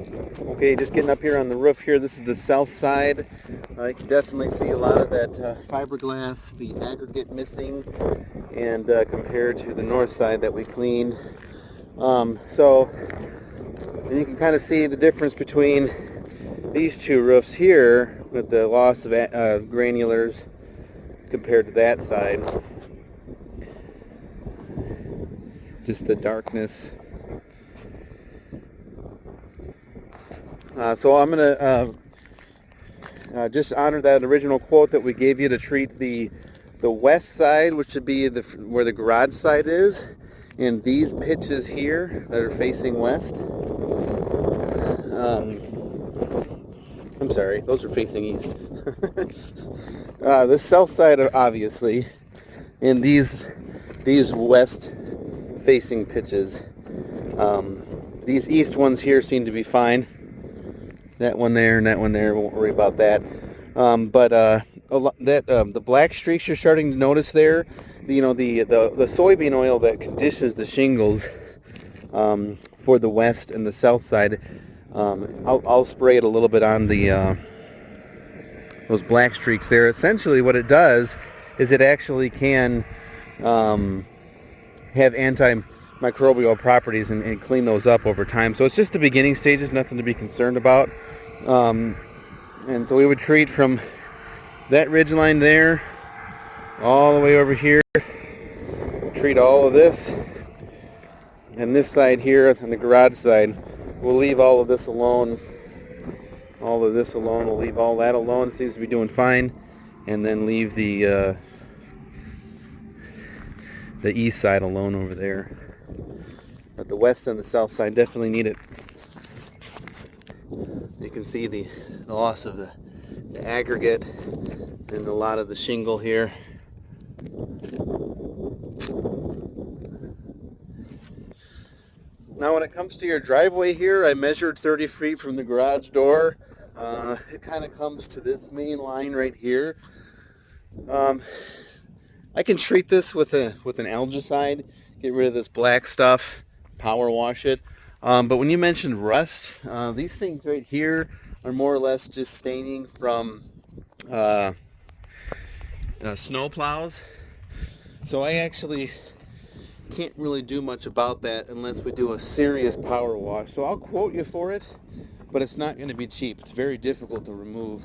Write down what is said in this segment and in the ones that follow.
Okay, just getting up here on the roof here. This is the south side. You can definitely see a lot of that fiberglass, the aggregate missing, and compared to the north side that we cleaned. So you can kind of see the difference between these two roofs here with the loss of granulars compared to that side. Just the darkness. So I'm going to just honor that original quote that we gave you to treat the west side, which should be where the garage side is, and these pitches here that are facing west. I'm sorry, those are facing east. The south side, obviously, and these west facing pitches. These east ones here seem to be fine. That one there and that one there, won't worry about that. The black streaks you're starting to notice there, the soybean oil that conditions the shingles for the west and the south side. I'll spray it a little bit on those black streaks there. Essentially, what it does is it actually can have antimicrobial properties and clean those up over time. So it's just the beginning stages, nothing to be concerned about. And so we would treat from that ridge line there all the way over here. Treat all of this, and this side here on the garage side, we'll leave all of this alone. All of this alone. We'll leave all that alone. It seems to be doing fine, and then leave the east side alone over there. But the west and the south side definitely need it. You can see the loss of the aggregate and a lot of the shingle here. Now when it comes to your driveway here, I measured 30 feet from the garage door. It kind of comes to this main line right here. I can treat this with an algicide, get rid of this black stuff, power wash it. But when you mentioned rust, these things right here are more or less just staining from snow plows. So I actually can't really do much about that unless we do a serious power wash. So I'll quote you for it, but it's not going to be cheap. It's very difficult to remove.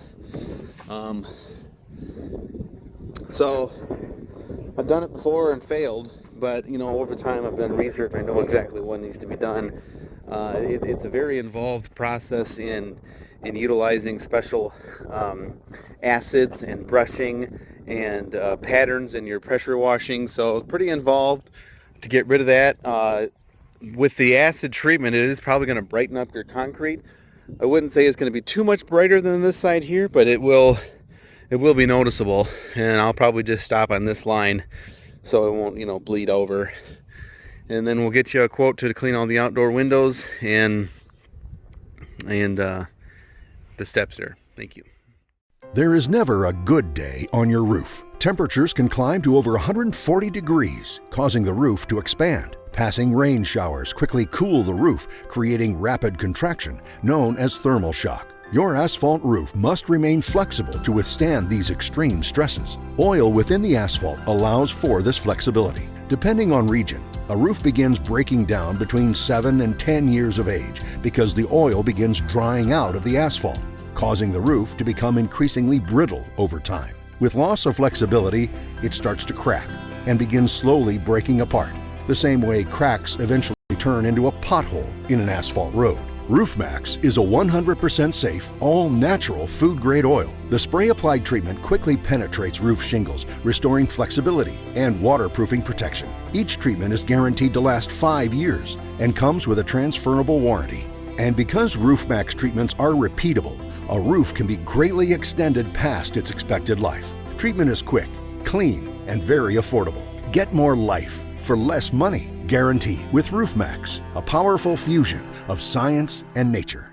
So I've done it before and failed, but over time I've done research. I know exactly what needs to be done. It's a very involved process in utilizing special acids and brushing and patterns in your pressure washing. So it's pretty involved to get rid of that. With the acid treatment, it is probably going to brighten up your concrete. I wouldn't say it's going to be too much brighter than this side here, but it will be noticeable. And I'll probably just stop on this line so it won't bleed over. And then we'll get you a quote to clean all the outdoor windows and the steps there. Thank you. There is never a good day on your roof. Temperatures can climb to over 140 degrees, causing the roof to expand. Passing rain showers quickly cool the roof, creating rapid contraction, known as thermal shock. Your asphalt roof must remain flexible to withstand these extreme stresses. Oil within the asphalt allows for this flexibility. Depending on region, a roof begins breaking down between 7 and 10 years of age because the oil begins drying out of the asphalt, causing the roof to become increasingly brittle over time. With loss of flexibility, it starts to crack and begins slowly breaking apart, the same way cracks eventually turn into a pothole in an asphalt road. Roof Maxx is a 100% safe, all-natural food-grade oil. The spray-applied treatment quickly penetrates roof shingles, restoring flexibility and waterproofing protection. Each treatment is guaranteed to last 5 years and comes with a transferable warranty. And because Roof Maxx treatments are repeatable, a roof can be greatly extended past its expected life. Treatment is quick, clean, and very affordable. Get more life for less money, guaranteed with Roof Maxx, a powerful fusion of science and nature.